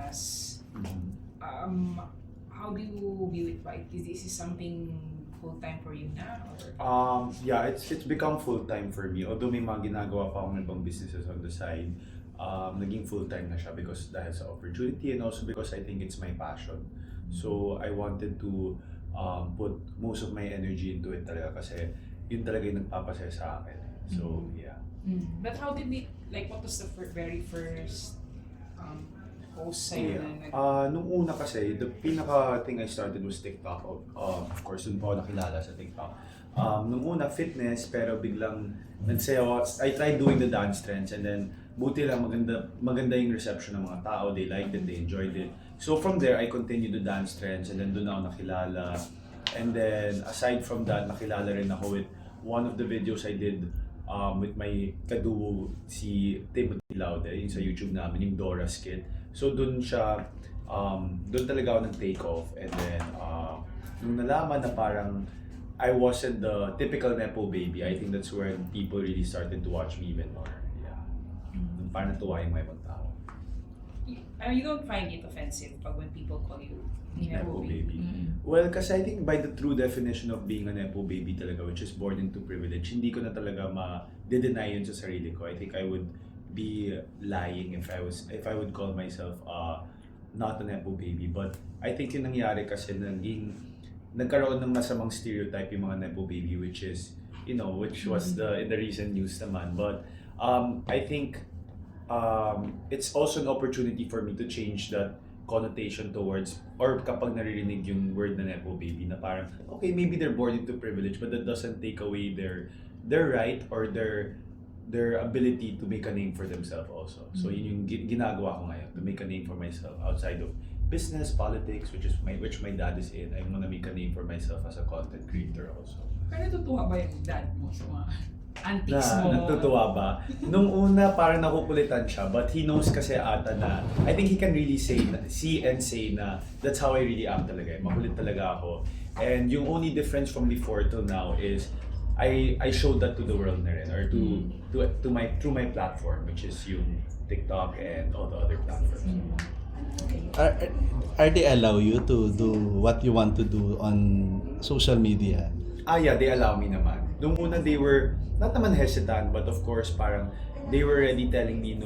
business. How do you view it, right? Is this something full-time for you na? Or? Yeah, it's become full-time for me. Although may mga ginagawa pa akong ibang businesses on the side, naging full-time na siya because dahil sa opportunity and also because I think it's my passion. So I wanted to put most of my energy into it talaga kasi yun talaga yung nagpapasaya sa akin. So yeah. But how did it, like what was the very first post sa'yo na Nung una kasi, the pinaka thing I started was TikTok. Of course, dun po ako nakilala sa TikTok. Nung una, fitness, pero biglang nagsayaw. I tried doing the dance trends and then buti lang maganda yung reception ng mga tao. They liked it, they enjoyed it. So from there, I continued the dance trends and then dun ako nakilala. And then aside from that, nakilala rin ako with one of the videos I did with my kaduo, si Timothy Laude, yung sa YouTube namin, yung Dora skit. So dun talaga ako nag-take off. And then, nung nalaman na parang I wasn't the typical Nepo baby, I think that's when people really started to watch me even more. Yeah. Nung parang natuwa yung mga ibang tao. You don't find it offensive pag when people call you Nepo baby? Well, kasi I think by the true definition of being a Nepo baby talaga, which is born into privilege, hindi ko na talaga ma-deny yun sa sarili ko. I think I would be lying if I would call myself not a Nepo baby. But I think yung nangyari kasi nagkaroon ng masamang stereotype yung mga Nepo baby, which is, which was in the recent news naman. But I think it's also an opportunity for me to change that connotation towards, or kapag naririnig yung word na Nepo baby, na parang, okay, maybe they're born into privilege, but that doesn't take away their right or their ability to make a name for themselves also. So yun yung ginagawa ko ngayon, to make a name for myself outside of business, politics, which my dad is in. I wanna make a name for myself as a content creator also. Pero natutuwa ba yung dad mo sa mga antics mo? Natutuwa ba? Nung una parang nakukulitan siya, but he knows kasi ata na I think he can really say na that's how I really am talaga. Makulit talaga ako. And yung only difference from before till now is I showed that to the world na rin, or through my platform, which is yung TikTok and all the other platforms. Are they allow you to do what you want to do on social media? Yeah, they allow me naman. Nung una they were not naman hesitant, but of course parang they were already telling me,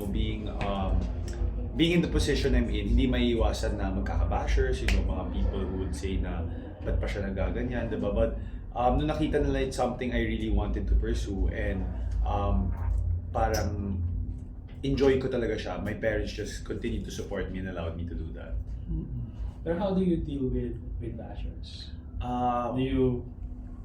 being in the position I'm in, hindi maiiwasan na magkakabashers, mga people who would say na ba't pa siya nagaganyan, diba? But nung nakita nila it's something I really wanted to pursue and parang enjoy ko talaga siya. My parents just continued to support me and allowed me to do that. But how do you deal with bashers? Do you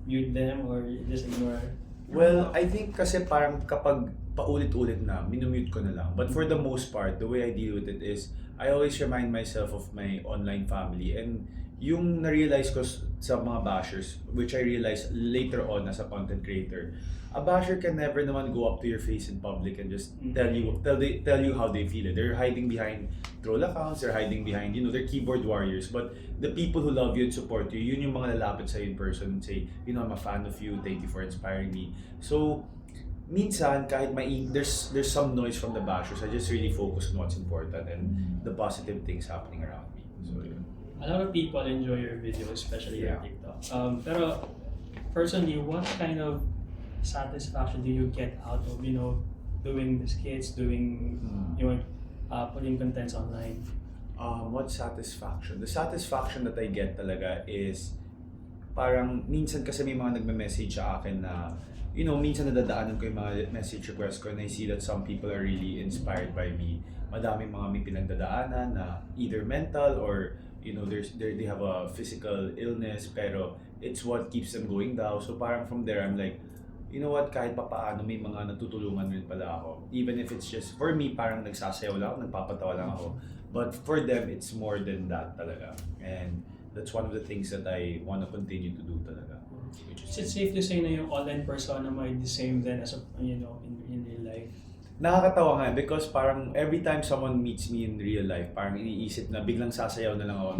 mute them or just ignore? Well, I think kasi parang kapag paulit-ulit na, minumute ko na lang. But for the most part, the way I deal with it is, I always remind myself of my online family. And yung na-realize ko sa mga bashers, which I realized later on as a content creator, a basher can never naman go up to your face in public and just tell you how they feel it. They're hiding behind troll accounts, they're hiding behind, they're keyboard warriors. But the people who love you and support you, yun yung mga lalapit sa'yo in person and say, I'm a fan of you, thank you for inspiring me. So, minsan, kahit there's some noise from the bashers, I just really focus on what's important and the positive things happening around me. So, A lot of people enjoy your videos, especially your TikTok. Pero personally, what kind of satisfaction do you get out of doing the skits, doing putting contents online? What satisfaction? The satisfaction that I get talaga is parang minsan kasi may mga nagme-message sa akin na minsan nadadaanan ko yung mga message requests ko and I see that some people are really inspired by me. Madaming mga may pinagdadaanan na either mental or they have a physical illness pero it's what keeps them going down. So parang from there I'm like, kahit papaano may mga natutulungan rin pala ako. Even if it's just, for me parang nagsasayaw lang ako, nagpapatawa lang ako. But for them, it's more than that talaga. And that's one of the things that I want to continue to do talaga. Is it safe to say na yung online persona mo ay the same then as in real life? Nakakatawa nga because parang every time someone meets me in real life, parang iniisip na biglang sasayaw na lang ako.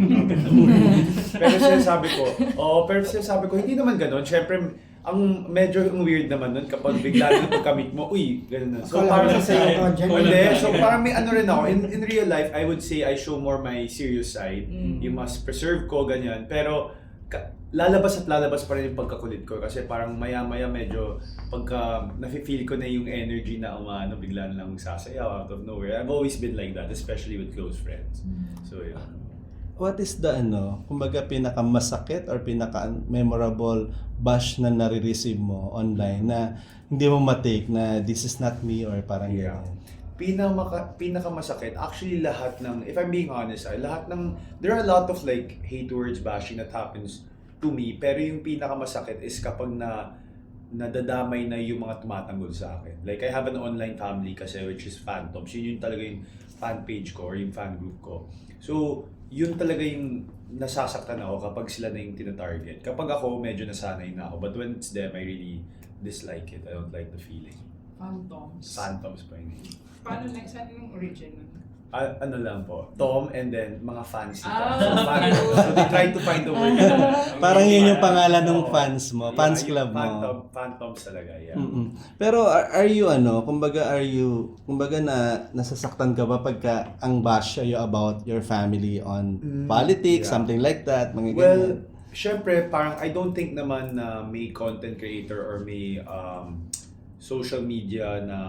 Pero sinasabi ko, hindi naman ganun. Siyempre, ang medyo ang weird naman nun kapag bigla na pagkamit mo, uy, ganun na. So Akala parang ko sa sa'yo ko, Jen. hindi, so parang may ano rin ako, in real life, I would say I show more my serious side. Yung mas preserve ko, ganyan. Pero lalabas at lalabas pa rin yung pagkakulit ko kasi parang maya-maya medyo pagka nafe-feel ko na yung energy na umano, bigla na lang sasayaw out of nowhere. I've always been like that, especially with close friends. So yeah. What is the kumbaga pinakamasakit or pinaka-memorable bash na nare-receive mo online na hindi mo matake na this is not me or parang Yeah. ganyan? Pinakamasakit, actually lahat ng, if I'm being honest, there are a lot of like hate words bashing that happens to me, pero yung pinakamasakit is kapag nadadamay na yung mga tumatanggol sa akin. Like I have an online family kasi which is Phantoms, yun talaga yung fan page ko or yung fan group ko. So, yun talaga yung nasasaktan ako kapag sila na yung tina-target. Kapag ako, medyo nasanay na ako. But when it's them, I really dislike it. I don't like the feeling. Phantoms pa yun. Paano na, saan yung origin nun? Ano lang po, Tom and then mga fancy. Ah, So, Phantoms. So they try to find the word. Parang yun yung pangalan ng fans mo, fans Yeah, club yung mo. Phantoms talaga, yeah. Mm-mm. Pero are you kumbaga nasasaktan ka ba pagka ang bash sa'yo about your family on politics, yeah. something like that, mga Well, ganyan? syempre, parang I don't think naman na may content creator or may social media na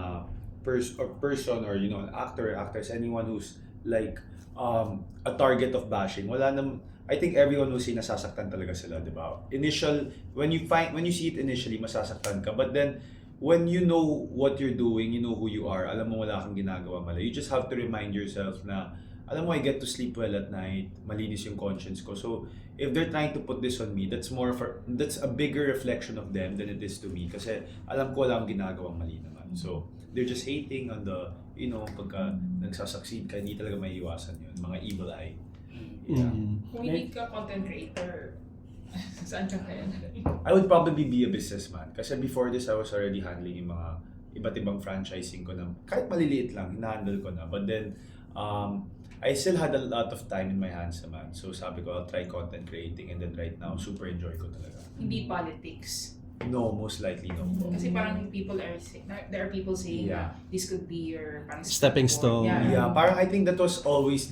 person or an actor, actress, anyone who's like a target of bashing. I think everyone will say nasasaktan talaga sila, di ba? When you see it initially, masasaktan ka. But then, when you know what you're doing, you know who you are, alam mo wala kang ginagawa mali. You just have to remind yourself na, alam mo, I get to sleep well at night, malinis yung conscience ko. So, if they're trying to put this on me, that's a bigger reflection of them than it is to me. Kasi alam ko wala akong ginagawang mali naman. So, they're just hating on the, pagka nagsasucceed ka, hindi talaga may iwasan yun. Mga evil eye. Yeah. Kung hindi ka content creator, saan ka kaya? I would probably be a businessman. Kasi before this, I was already handling yung mga iba't ibang franchising ko na kahit maliliit lang, hinahandle ko na. But then, I still had a lot of time in my hands naman. So sabi ko, I'll try content creating and then right now, super enjoy ko talaga. Hindi politics. No, most likely no. Kasi parang there are people saying Yeah. na this could be your parang Stepping stone. Yeah, parang I think that's always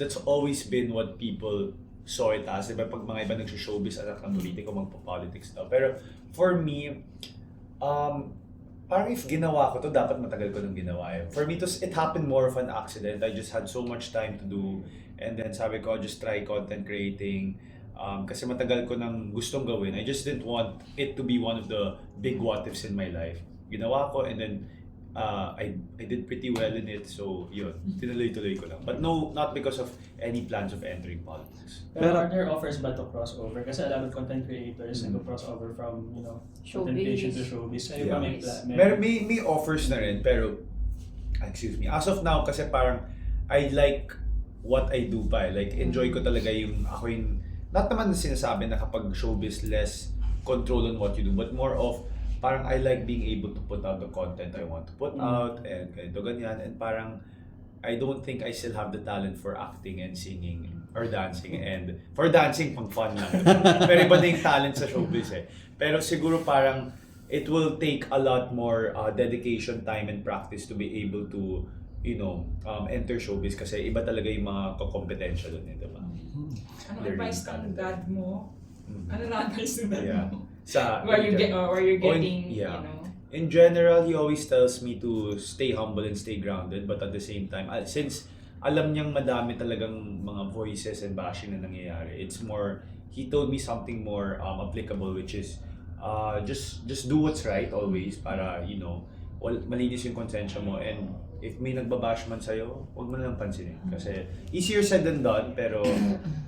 been what people saw it as. Diba, pag mga iba nag-showbiz, anak ng politiko, magpo-politics daw. Pero for me, parang if ginawa ko to, dapat matagal ko nang ginawa yun. For me, it happened more of an accident. I just had so much time to do. And then sabi ko, I'll just try content creating. Kasi matagal ko nang gustong gawin. I just didn't want it to be one of the big what-ifs in my life. Ginawa ko and then I did pretty well in it. So, yun. Tinuloy-tuloy ko lang. But no, not because of any plans of entering politics. Pero are there offers ba to crossover? Kasi alam mo content creators nag-crossover from, content creation to showbiz. Ano ba may May offers na rin, pero, excuse me, as of now, kasi parang, I like what I do pa. Like, enjoy ko talaga ako yung, not naman na sinasabi na kapag showbiz, less control on what you do, but more of, parang I like being able to put out the content I want to put out, and ganito, ganyan, and parang, I don't think I still have the talent for acting and singing or dancing, and for dancing, pang fun lang. Pero iba na yung talent sa showbiz eh. Pero siguro parang, it will take a lot more dedication, time, and practice to be able to, enter showbiz kasi iba talaga yung mga kakompetensya doon, diba? Ano advice ng dad mo? Ano na advice ng dad Yeah. mo? Where you're getting, In general, he always tells me to stay humble and stay grounded, but at the same time, since alam niyang madami talagang mga voices and bashing na nangyayari, it's more, he told me something more applicable, which is just do what's right always para, malinis yung konsensya mo, and if may nagbabash man sa'yo, huwag mo na lang pansinin. Kasi easier said than done, pero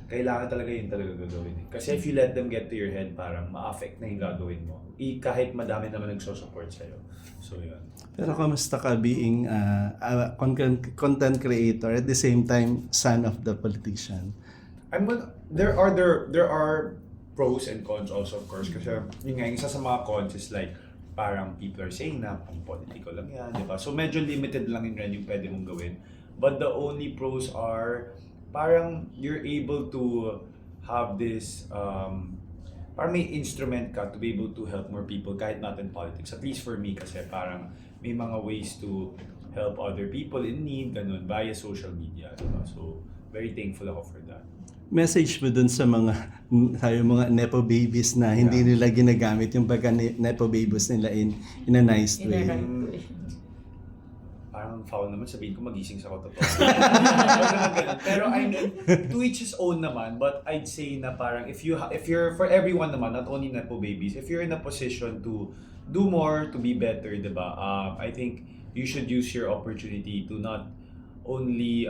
kailangan talaga yun talaga gagawin. Kasi if you let them get to your head, parang ma-affect na yung gagawin mo. Kahit madami naman nagsusupport sa'yo. So, yun. Pero kamusta ka being a content creator at the same time son of the politician? There are pros and cons also, of course. Kasi yun nga, isa sa mga cons is like, parang people are saying na pang politiko lang yan, di ba? So medyo limited lang yung pwede mong gawin. But the only pros are parang you're able to have this parang may instrument ka to be able to help more people kahit not in politics. At least for me kasi parang may mga ways to help other people in need, ganun, via social media. Diba? So, very thankful ako for that. Message mo dun sa mga nepo babies na hindi nila ginagamit yung pagka nepo babies nila in a nice In a way. right way. Parang foul naman sabihin ko magising sa totoo. Pero I mean, to each his own naman, but I'd say na parang if you're for everyone naman, not only nepo babies, if you're in a position to do more, to be better, diba? I think you should use your opportunity to not only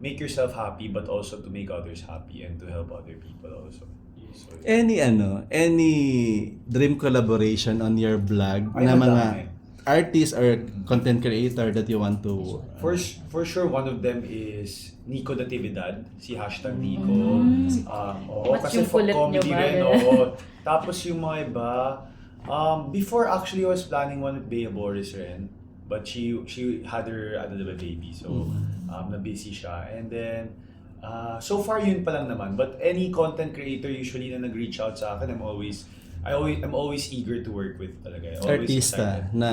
make yourself happy but also to make others happy and to help other people also. So, Any dream collaboration on your blog Ay, na mga madami. artist or content creator that you want to For sure, one of them is Nico Natividad, si Nico. Oo, What's kasi yung kulit comedy nyo ba? rin, oo. Tapos yung mga iba, before actually I was planning one with Bea Boris rin, but she had her baby, so na-busy siya. And then, so far yun pa lang naman. But any content creator usually na nag-reach out sa akin, I'm always eager to work with talaga. Always artista excited. na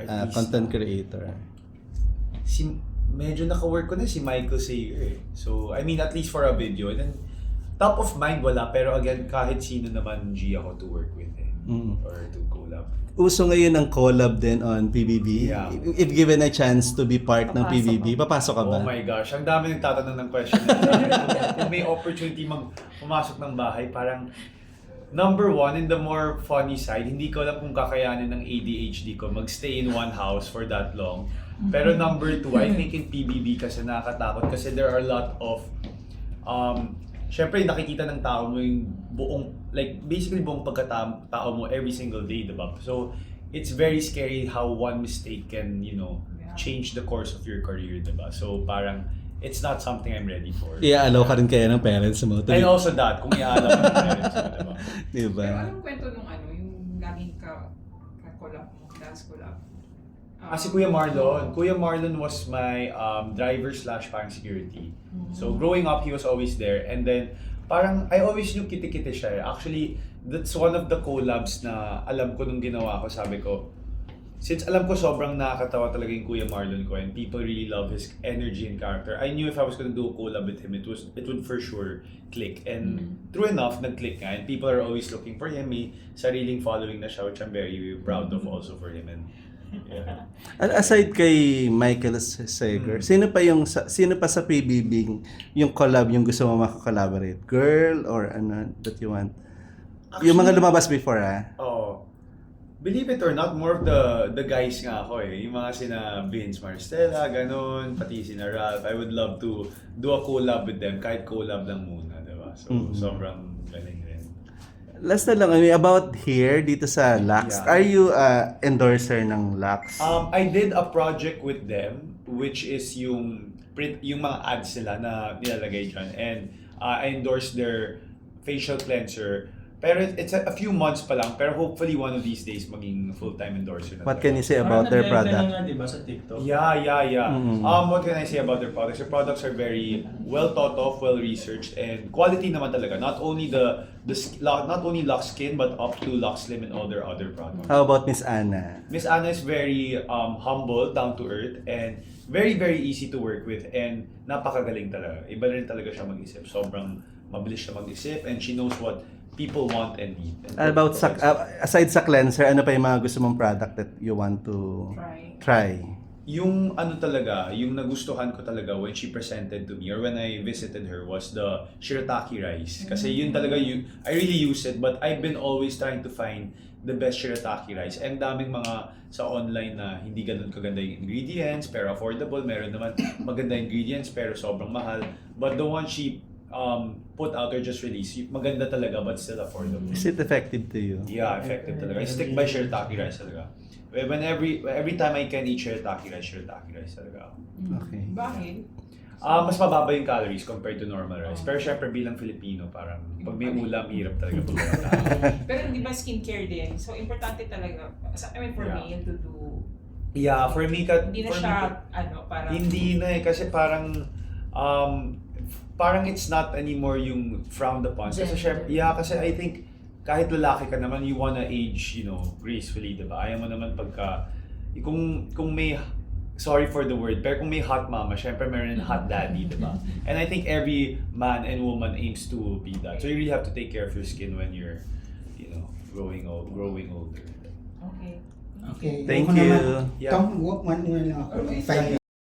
Artista. content creator. Medyo naka-work ko na si Michael Sayer eh. So, I mean, at least for a video. And then, top of mind wala, pero again, kahit sino naman G ako to work with eh. Or to collab. Uso ngayon ang collab din on PBB. Yeah. If given a chance to be part ng Papasok PBB, ka. papasok ka ba? Oh my gosh, ang dami nagtatanong ng question. Kung may opportunity pumasok ng bahay, parang number one, in the more funny side, hindi ko alam kung kakayanin ng ADHD ko magstay in one house for that long. Pero number two, I think in PBB kasi nakakatakot kasi there are a lot of syempre nakikita ng tao mo yung buong, like basically buong pagkatao mo every single day, diba? So it's very scary how one mistake can, change the course of your career, diba? So parang it's not something I'm ready for. I-allow ka rin kaya ng parents mo. And also that, kung i-alam mo ng parents mo, diba? Diba? Pero anong kwento nung yung laging ka-collab mo, dance collab? Si Kuya Marlon. Kuya Marlon was my driver / parang security. So growing up, he was always there. And then, parang I always knew kiti-kiti siya eh. Actually, that's one of the collabs na alam ko nung ginawa ko. Sabi ko, since alam ko sobrang nakakatawa talaga yung Kuya Marlon ko and people really love his energy and character, I knew if I was gonna do a collab with him, it would for sure click. And true enough, nag-click nga. And people are always looking for him. May sariling following na siya, which I'm very proud of also for him. And yeah. Aside kay Michael Sager, sino pa sa PBB yung collab yung gusto mo maka-collaborate? Girl or ano that you want? Yung mga lumabas before Oh, believe it or not, more of the guys nga ako eh. Yung mga sina Vince Marstella, ganun, pati sina Ralph. I would love to do a collab with them, kahit collab lang muna, diba? So, sobrang galing rin. Last na lang, about here, dito sa Lux. Yeah. Are you endorser ng Lux? I did a project with them, which is yung mga ads nila na nilalagay dyan. And I endorsed their facial cleanser. Pero it's a few months pa lang, pero hopefully one of these days maging full-time endorser na. What can you say Parang about their nag-live ka product? na nga, diba, sa TikTok? Yeah. What can I say about their products? Their products are very well thought of, well researched, and quality naman talaga. Not only not only Lux Skin, but up to Lux Slim and all their other products. How about Miss Anna? Miss Anna is very humble, down to earth, and very, very easy to work with, and napakagaling talaga. Iba rin talaga siya mag-isip. Sobrang mabilis siya mag-isip, and she knows what people want and need. And About aside sa cleanser, ano pa yung mga gusto mong product that you want to try? Yung talaga, yung nagustuhan ko talaga when she presented to me or when I visited her was the shirataki rice. Kasi yun talaga, I really use it, but I've been always trying to find the best shirataki rice. And daming mga sa online na hindi ganun kaganda yung ingredients, pero affordable. Meron naman maganda ingredients, pero sobrang mahal. But the one she put out or just released, maganda talaga but still affordable. Is it effective to you? Yeah, effective talaga. I stick by shirataki rice talaga. When every time I can eat shirataki rice talaga. Okay. Bakit? Mas mababa yung calories compared to normal rice. Pero syempre bilang Filipino, parang pag may ulam, hirap talaga pag Pero di ba skincare din? So importante talaga, I mean for Yeah. me to do, Yeah, for me, hindi na for siya, me, parang, hindi na eh, kasi parang it's not anymore yung frowned upon. Kasi syempre, yeah, kasi I think kahit lalaki ka naman, you wanna age, you know, gracefully, diba? Ayaw mo naman pagka, kung may, sorry for the word, pero kung may hot mama, syempre meron din hot daddy, diba? And I think every man and woman aims to be that. So you really have to take care of your skin when you're, you know, growing older. Okay. Okay. Thank ako you. naman. Yeah. Tom, one lang ako. If I may.